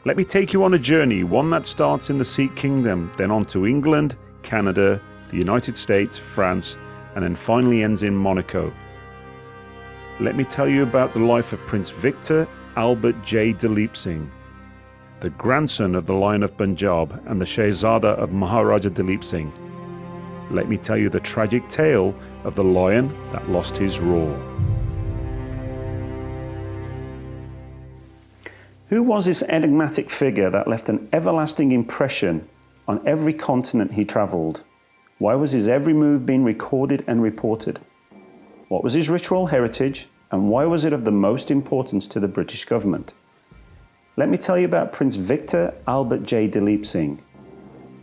Let me take you on a journey, one that starts in the Sikh kingdom, then on to England, Canada, the United States, France, and then finally ends in Monaco. Let me tell you about the life of Prince Victor Albert J. Dalip Singh, the grandson of the Lion of Punjab and the Shehzada of Maharaja Dalip Singh. Let me tell you the tragic tale of the lion that lost his roar. Who was this enigmatic figure that left an everlasting impression on every continent he travelled? Why was his every move being recorded and reported? What was his ritual heritage, and why was it of the most importance to the British government? Let me tell you about Prince Victor Albert J. Dalip Singh.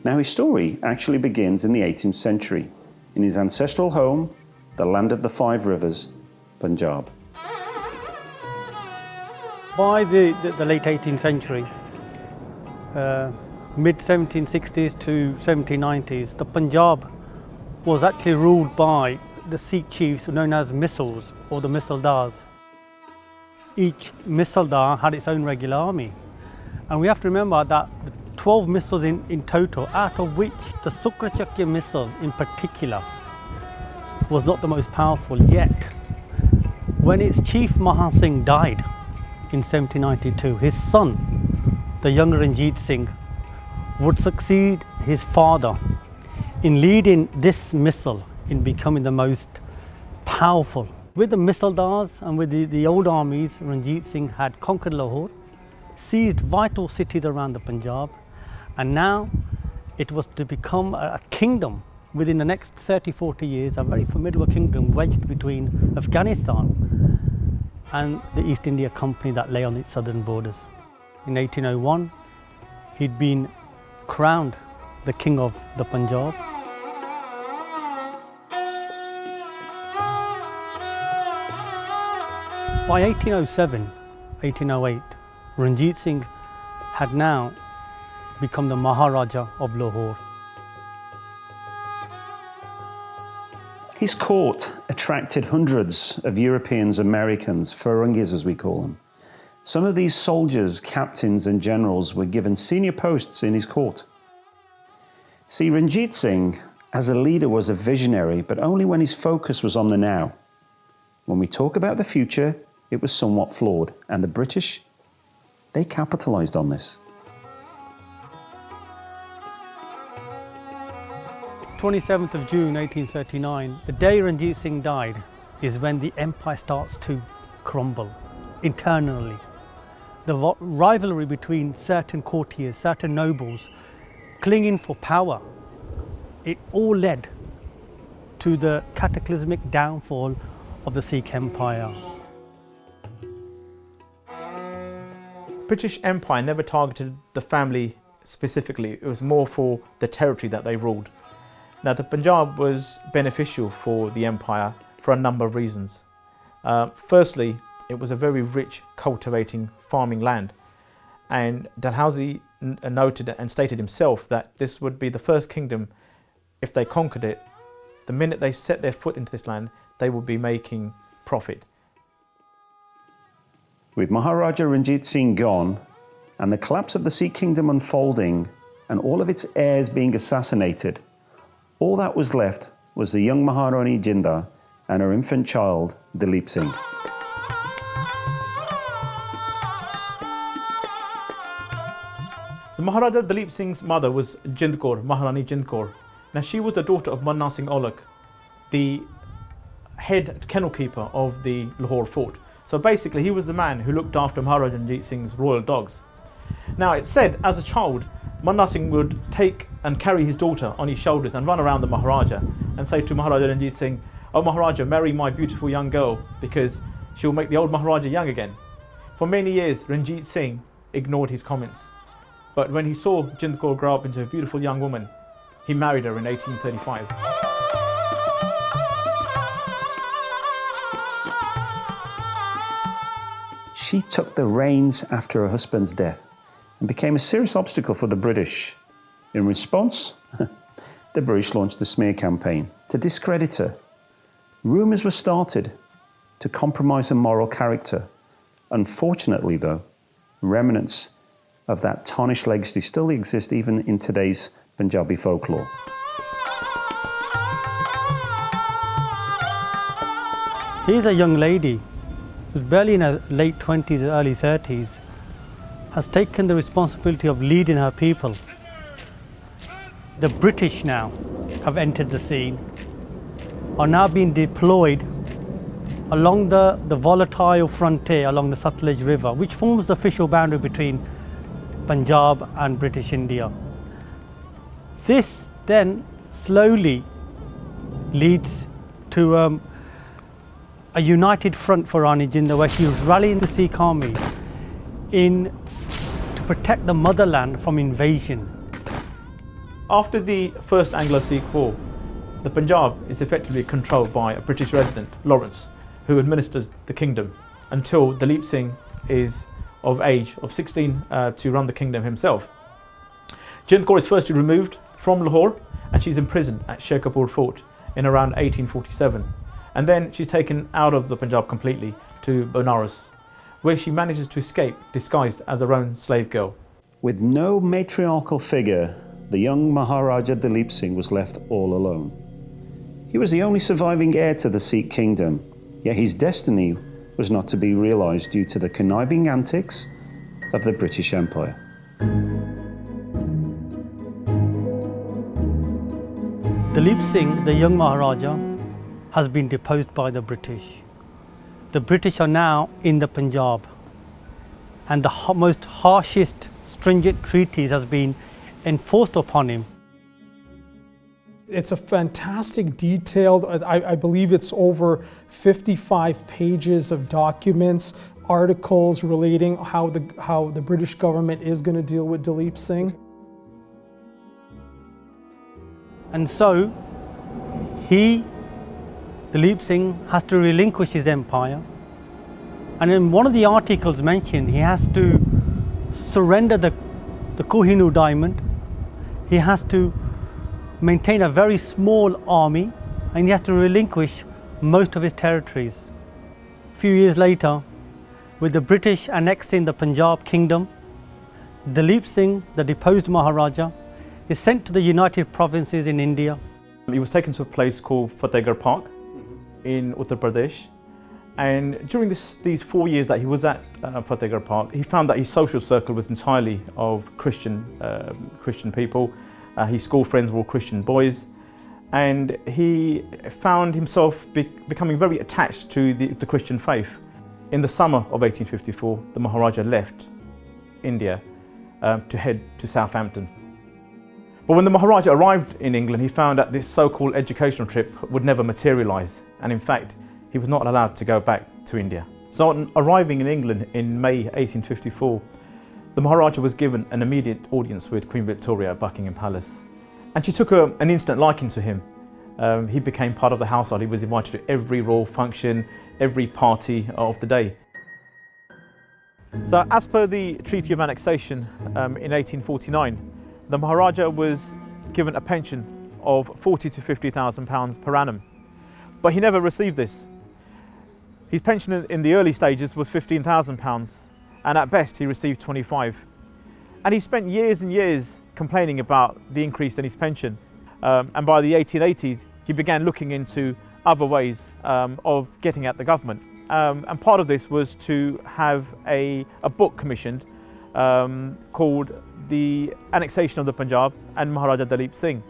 Now, his story actually begins in the 18th century, in his ancestral home, the land of the Five Rivers, Punjab. By the late 18th century, mid-1760s to 1790s, the Punjab was actually ruled by the Sikh chiefs known as Misls or the Misldars. Each Misldar had its own regular army. And we have to remember that 12 Misls in total, out of which the Sukrachakya Misl in particular was not the most powerful yet. When its chief Mahan Singh died in 1792, his son, the young Ranjit Singh, would succeed his father in leading this Misl in becoming the most powerful. With the Misldars and with the old armies, Ranjit Singh had conquered Lahore, seized vital cities around the Punjab, and now it was to become a kingdom within the next 30-40 years, a very formidable kingdom wedged between Afghanistan and the East India Company that lay on its southern borders. In 1801, he'd been crowned the king of the Punjab. By 1807, 1808, Ranjit Singh had now become the Maharaja of Lahore. His court attracted hundreds of Europeans, Americans, Firungis as we call them. Some of these soldiers, captains and generals were given senior posts in his court. See, Ranjit Singh as a leader was a visionary, but only when his focus was on the now. When we talk about the future, it was somewhat flawed, and the British, they capitalized on this. 27th of June 1839, the day Ranjit Singh died, is when the empire starts to crumble internally. The rivalry between certain courtiers, certain nobles, clinging for power, it all led to the cataclysmic downfall of the Sikh Empire. British Empire never targeted the family specifically, it was more for the territory that they ruled. Now, the Punjab was beneficial for the empire for a number of reasons. Firstly, it was a very rich cultivating farming land, and Dalhousie noted and stated himself that this would be the first kingdom. If they conquered it, the minute they set their foot into this land, they would be making profit. With Maharaja Ranjit Singh gone, and the collapse of the Sikh kingdom unfolding, and all of its heirs being assassinated, all that was left was the young Maharani Jinder and her infant child, Dalip Singh. So Maharaja Dalip Singh's mother was Jind Kaur, Maharani Jind Kaur. Now, she was the daughter of Manna Singh Olak, the head kennel keeper of the Lahore fort. So basically, he was the man who looked after Maharaja Ranjit Singh's royal dogs. Now, it's said as a child, Manna Singh would take and carry his daughter on his shoulders and run around the Maharaja and say to Maharaja Ranjit Singh, "Oh Maharaja, marry my beautiful young girl because she'll make the old Maharaja young again." For many years, Ranjit Singh ignored his comments. But when he saw Jind Kaur grow up into a beautiful young woman, he married her in 1835. She took the reins after her husband's death and became a serious obstacle for the British. In response, the British launched a smear campaign to discredit her. Rumours were started to compromise her moral character. Unfortunately, though, remnants of that tarnished legacy still exist even in today's Punjabi folklore. Here's a young lady who's barely in her late 20s or early 30s, has taken the responsibility of leading her people. The British now have entered the scene, are now being deployed along the volatile frontier along the Sutlej River, which forms the official boundary between Punjab and British India. This then slowly leads to a united front for Rani Jinder, where she was rallying the Sikh army to protect the motherland from invasion. After the First Anglo-Sikh War, the Punjab is effectively controlled by a British resident, Lawrence, who administers the kingdom until Dalip Singh is of age of 16 to run the kingdom himself. Jind Kaur is firstly removed from Lahore and she's imprisoned at Sherkapur Fort in around 1847. And then she's taken out of the Punjab completely to Benares, where she manages to escape disguised as her own slave girl. With no matriarchal figure, the young Maharaja Dalip Singh was left all alone. He was the only surviving heir to the Sikh kingdom, yet his destiny was not to be realised due to the conniving antics of the British Empire. Dalip Singh, the young Maharaja, has been deposed by the British. The British are now in the Punjab, and the most harshest stringent treaties has been enforced upon him. It's a fantastic detailed, I believe it's over 55 pages of documents, articles relating how the British government is going to deal with Dalip Singh. And so Dalip Singh has to relinquish his empire, and in one of the articles mentioned he has to surrender the Kohinoor diamond, he has to maintain a very small army, and he has to relinquish most of his territories. A few years later, with the British annexing the Punjab kingdom, Dalip Singh, the deposed Maharaja, is sent to the United Provinces in India. He was taken to a place called Fatehgarh Park in Uttar Pradesh, and during these 4 years that he was at Fatehgarh Park, he found that his social circle was entirely of Christian people. His school friends were all Christian boys, and he found himself becoming very attached to the Christian faith. In the summer of 1854, the Maharaja left India to head to Southampton. But when the Maharaja arrived in England, he found that this so-called educational trip would never materialise, and in fact, he was not allowed to go back to India. So on arriving in England in May 1854, the Maharaja was given an immediate audience with Queen Victoria at Buckingham Palace. And she took an instant liking to him. He became part of the household. He was invited to every royal function, every party of the day. So as per the Treaty of Annexation in 1849, the Maharaja was given a pension of £40,000 to £50,000 per annum. But he never received this. His pension in the early stages was £15,000, and at best he received 25. And he spent years and years complaining about the increase in his pension. And by the 1880s, he began looking into other ways of getting at the government. And part of this was to have a book commissioned called The Annexation of the Punjab and Maharaja Dalip Singh.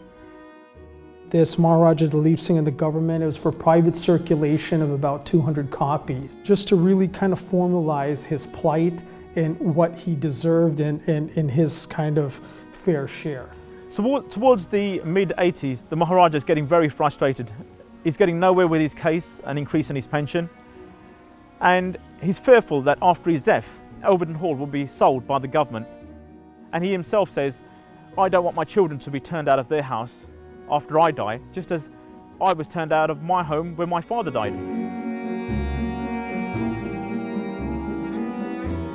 This Maharaja Dalip Singh and the government, it was for private circulation of about 200 copies, just to really kind of formalize his plight and what he deserved and his kind of fair share. So towards the mid-80s, the Maharaja is getting very frustrated. He's getting nowhere with his case, an increase in his pension, and he's fearful that after his death, Ilverton Hall will be sold by the government. And he himself says, I don't want my children to be turned out of their house after I die, just as I was turned out of my home when my father died.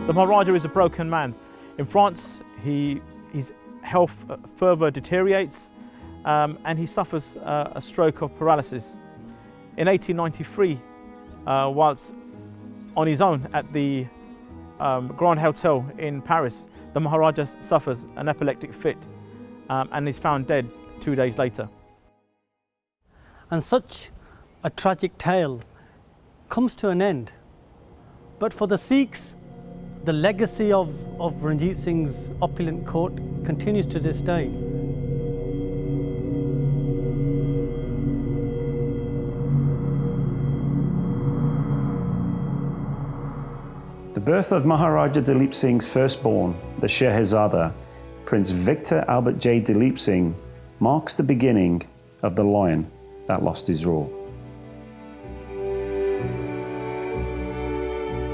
The Maharaja is a broken man. In France, his health further deteriorates and he suffers a stroke of paralysis. In 1893, whilst on his own at the Grand Hotel in Paris, the Maharaja suffers an epileptic fit and is found dead 2 days later. And such a tragic tale comes to an end. But for the Sikhs, the legacy of Ranjit Singh's opulent court continues to this day. The birth of Maharaja Dalip Singh's firstborn, the Shehzada, Prince Victor Albert J. Dalip Singh, marks the beginning of the lion that lost his roar.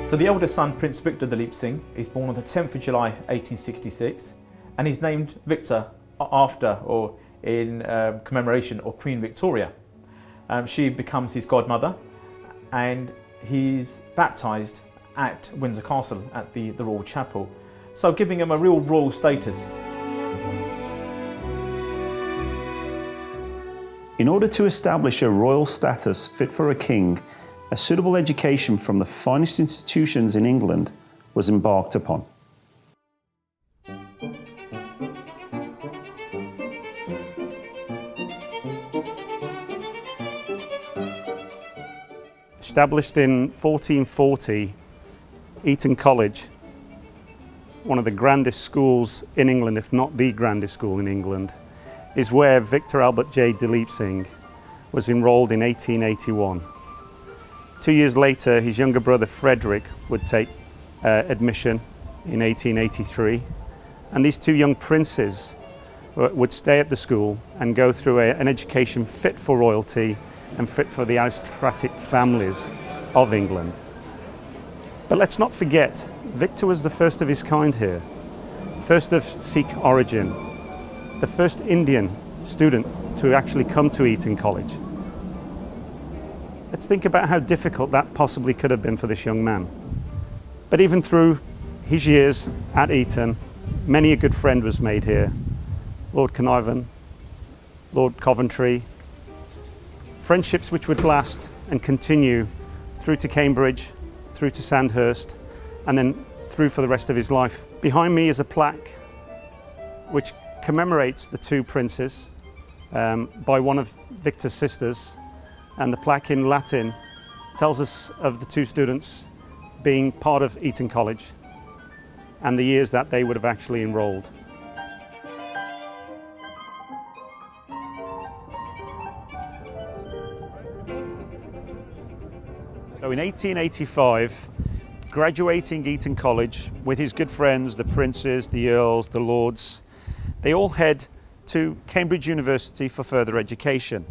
So the eldest son, Prince Victor Dalip Singh, is born on the 10th of July 1866 and he's named Victor after or in commemoration of Queen Victoria. She becomes his godmother and he's baptised at Windsor Castle at the Royal Chapel, so giving him a real royal status. In order to establish a royal status fit for a king, a suitable education from the finest institutions in England was embarked upon. Established in 1440, Eton College, one of the grandest schools in England, if not the grandest school in England, is where Victor Albert J. Dalip Singh was enrolled in 1881. 2 years later, his younger brother Frederick would take admission in 1883, and these two young princes would stay at the school and go through an education fit for royalty and fit for the aristocratic families of England. But let's not forget, Victor was the first of his kind here, first of Sikh origin, the first Indian student to actually come to Eton College. Let's think about how difficult that possibly could have been for this young man. But even through his years at Eton, many a good friend was made here. Lord Carnarvon, Lord Coventry, friendships which would last and continue through to Cambridge, through to Sandhurst, and then through for the rest of his life. Behind me is a plaque which commemorates the two princes by one of Victor's sisters, and the plaque in Latin tells us of the two students being part of Eton College and the years that they would have actually enrolled. So in 1885, graduating Eton College with his good friends, the princes, the earls, the lords, they all head to Cambridge University for further education.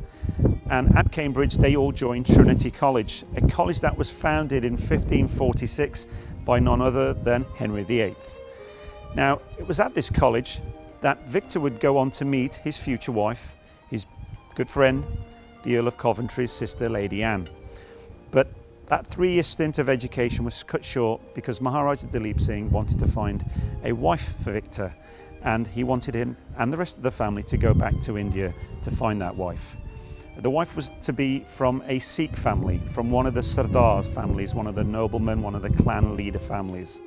And at Cambridge, they all joined Trinity College, a college that was founded in 1546 by none other than Henry VIII. Now, it was at this college that Victor would go on to meet his future wife, his good friend, the Earl of Coventry's sister, Lady Anne. But that 3-year stint of education was cut short because Maharaja Dalip Singh wanted to find a wife for Victor, and he wanted him and the rest of the family to go back to India to find that wife. The wife was to be from a Sikh family, from one of the Sardars families, one of the noblemen, one of the clan leader families.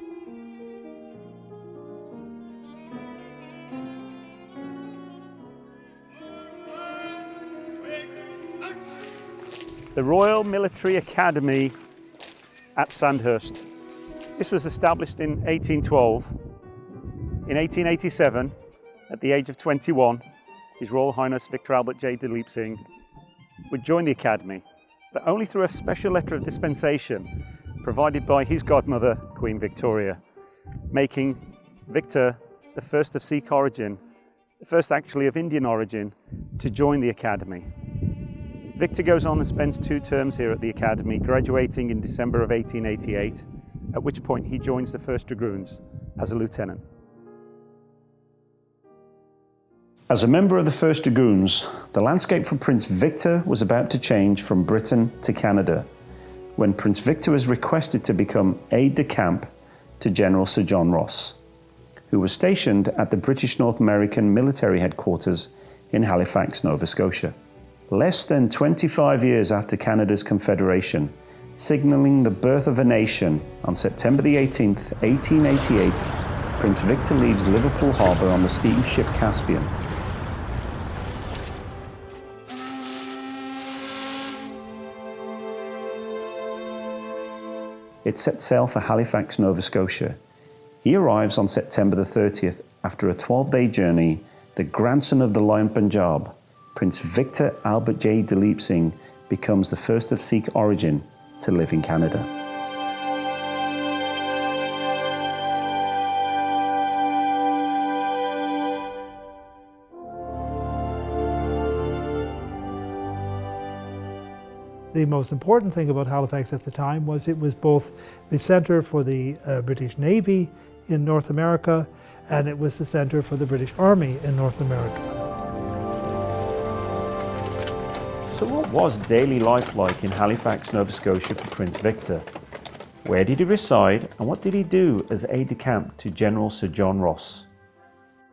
The Royal Military Academy at Sandhurst. This was established in 1812. In 1887, at the age of 21, His Royal Highness Victor Albert J. Dalip Singh would join the Academy, but only through a special letter of dispensation provided by his godmother, Queen Victoria, making Victor the first of Sikh origin, the first actually of Indian origin, to join the Academy. Victor goes on and spends 2 terms here at the Academy, graduating in December of 1888, at which point he joins the 1st Dragoons as a lieutenant. As a member of the 1st Dragoons, the landscape for Prince Victor was about to change from Britain to Canada, when Prince Victor was requested to become aide-de-camp to General Sir John Ross, who was stationed at the British North American military headquarters in Halifax, Nova Scotia. Less than 25 years after Canada's Confederation, signalling the birth of a nation. On September the 18th, 1888, Prince Victor leaves Liverpool harbour on the steamship Caspian. It sets sail for Halifax, Nova Scotia. He arrives on September the 30th after a 12-day journey. The grandson of the Lion Punjab, Prince Victor Albert J. de Leipzing, becomes the first of Sikh origin to live in Canada. The most important thing about Halifax at the time was it was both the centre for the British Navy in North America, and it was the centre for the British Army in North America. So what was daily life like in Halifax, Nova Scotia for Prince Victor? Where did he reside, and what did he do as aide-de-camp to General Sir John Ross?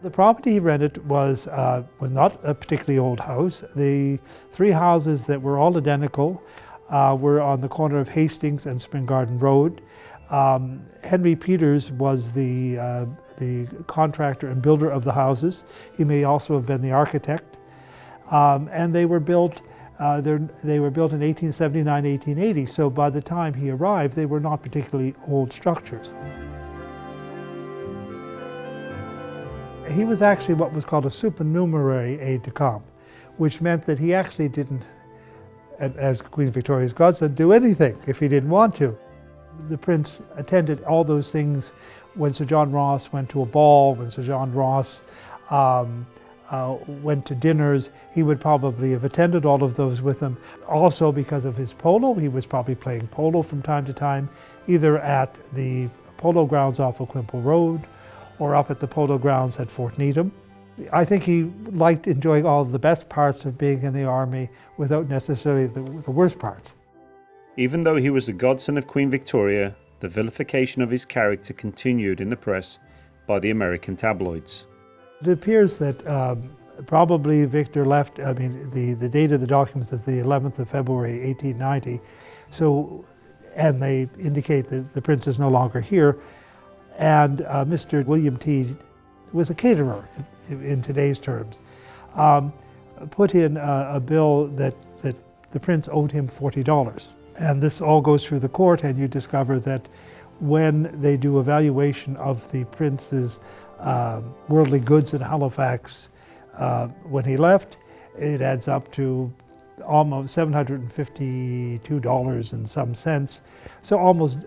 The property he rented was not a particularly old house. The three houses that were all identical were on the corner of Hastings and Spring Garden Road. Henry Peters was the contractor and builder of the houses. He may also have been the architect. And they were built in 1879, 1880. So by the time he arrived, they were not particularly old structures. He was actually what was called a supernumerary aide-de-camp, which meant that he actually didn't, as Queen Victoria's godson, do anything if he didn't want to. The Prince attended all those things when Sir John Ross went to a ball, when Sir John Ross went to dinners. He would probably have attended all of those with him. Also because of his polo, he was probably playing polo from time to time, either at the polo grounds off of Quimple Road or up at the polo grounds at Fort Needham. I think he liked enjoying all the best parts of being in the army without necessarily the worst parts. Even though he was the godson of Queen Victoria, the vilification of his character continued in the press by the American tabloids. It appears that probably Victor left, the date of the documents is the 11th of February, 1890. So, and they indicate that the Prince is no longer here. And Mr. William T. was a caterer in today's terms, put in a bill that the Prince owed him $40. And this all goes through the court, and you discover that when they do a valuation of the Prince's worldly goods in Halifax when he left, it adds up to almost $752 and some cents. So almost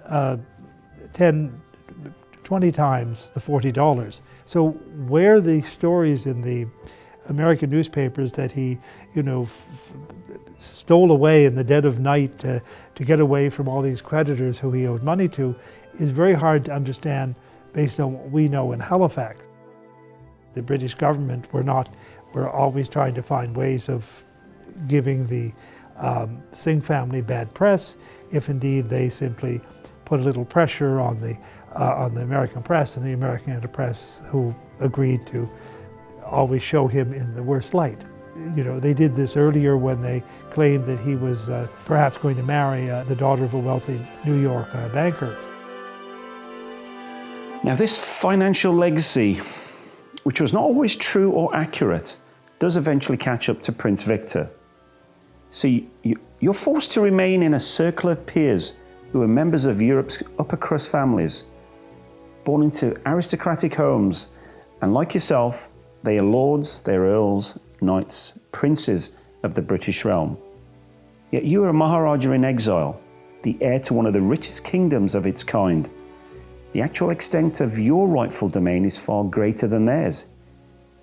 20 times the $40. So where the stories in the American newspapers that he, stole away in the dead of night to get away from all these creditors who he owed money to is very hard to understand based on what we know in Halifax. The British government were always trying to find ways of giving the Singh family bad press, if indeed they simply put a little pressure on the American press, and the American press who agreed to always show him in the worst light. They did this earlier when they claimed that he was perhaps going to marry the daughter of a wealthy New York banker. Now this financial legacy, which was not always true or accurate, does eventually catch up to Prince Victor. So you're forced to remain in a circle of peers who are members of Europe's upper crust families, born into aristocratic homes, and like yourself, they are lords, they are earls, knights, princes of the British realm. Yet you are a Maharaja in exile, the heir to one of the richest kingdoms of its kind. The actual extent of your rightful domain is far greater than theirs.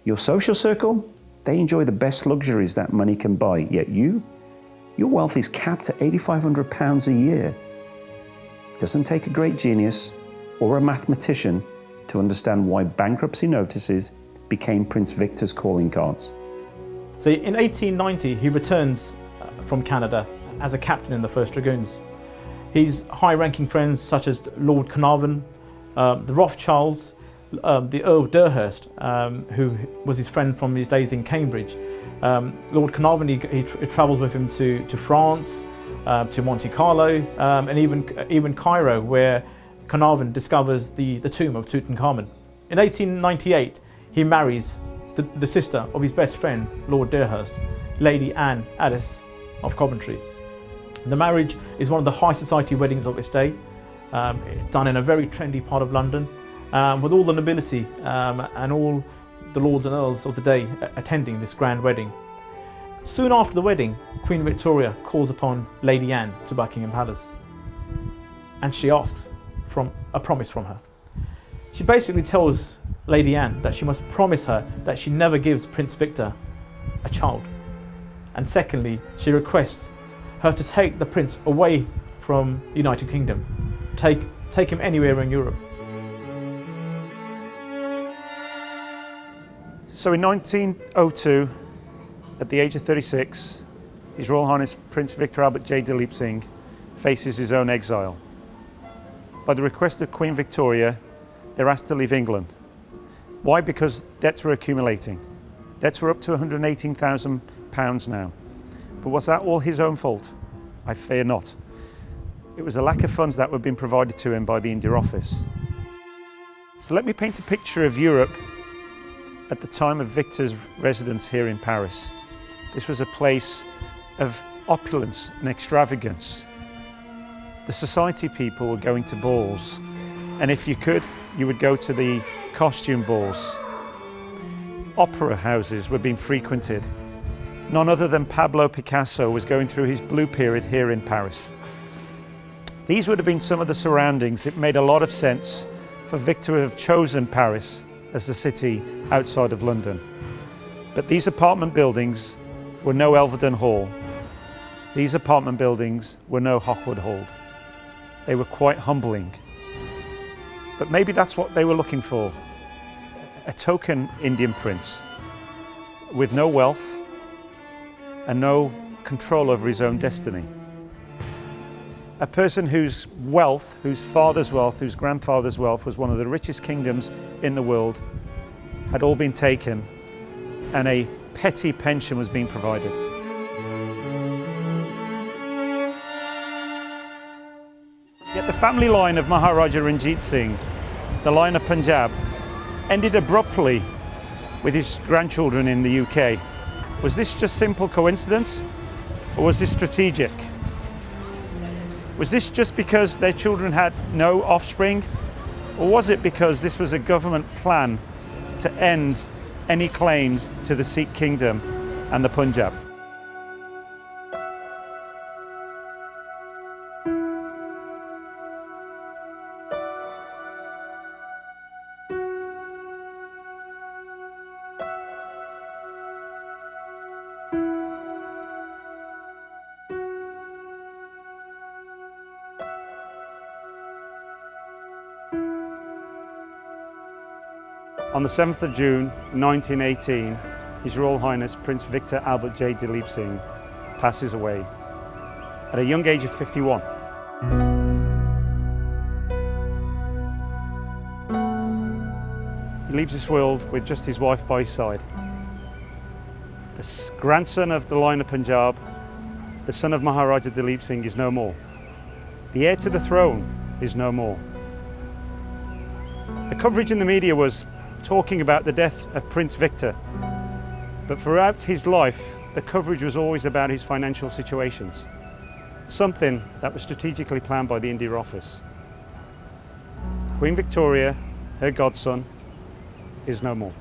Your social circle, they enjoy the best luxuries that money can buy, yet your wealth is capped at £8,500 a year. It doesn't take a great genius or a mathematician to understand why bankruptcy notices became Prince Victor's calling cards. So in 1890, he returns from Canada as a captain in the 1st Dragoons. His high-ranking friends such as Lord Carnarvon, the Rothschilds, the Earl Durhurst, who was his friend from his days in Cambridge. Lord Carnarvon, he travels with him to France, to Monte Carlo, and even Cairo, where Carnarvon discovers the tomb of Tutankhamun. In 1898, he marries the sister of his best friend, Lord Derhurst, Lady Anne Addis of Coventry. The marriage is one of the high society weddings of its day, done in a very trendy part of London, with all the nobility and all the lords and earls of the day attending this grand wedding. Soon after the wedding, Queen Victoria calls upon Lady Anne to Buckingham Palace, and she asks for a promise from her. She basically tells Lady Anne that she must promise her that she never gives Prince Victor a child. And secondly, she requests her to take the prince away from the United Kingdom, take him anywhere in Europe. So in 1902, at the age of 36, His Royal Highness Prince Victor Albert J. Dalip Singh faces his own exile. By the request of Queen Victoria, they're asked to leave England. Why? Because debts were accumulating. Debts were up to £118,000 now. But was that all his own fault? I fear not. It was a lack of funds that were being provided to him by the India Office. So let me paint a picture of Europe at the time of Victor's residence here in Paris. This was a place of opulence and extravagance. The society people were going to balls, and if you could, you would go to the costume balls. Opera houses were being frequented. None other than Pablo Picasso was going through his blue period here in Paris. These would have been some of the surroundings. It made a lot of sense for Victor to have chosen Paris as the city outside of London. But these apartment buildings were no Elvedon Hall. These apartment buildings were no Hawkwood Hall. They were quite humbling. But maybe that's what they were looking for. A token Indian prince with no wealth and no control over his own destiny. A person whose wealth, whose father's wealth, whose grandfather's wealth was one of the richest kingdoms in the world, had all been taken, and a petty pension was being provided. Yet the family line of Maharaja Ranjit Singh, the line of Punjab, ended abruptly with his grandchildren in the UK. Was this just simple coincidence, or was this strategic? Was this just because their children had no offspring, or was it because this was a government plan to end any claims to the Sikh kingdom and the Punjab? On the 7th of June 1918, His Royal Highness Prince Victor Albert J. Dalip Singh passes away at a young age of 51. He leaves this world with just his wife by his side. The grandson of the line of Punjab, the son of Maharaja Dalip Singh, is no more. The heir to the throne is no more. The coverage in the media was talking about the death of Prince Victor, but throughout his life the coverage was always about his financial situations, something that was strategically planned by the India Office. Queen Victoria, her godson, is no more.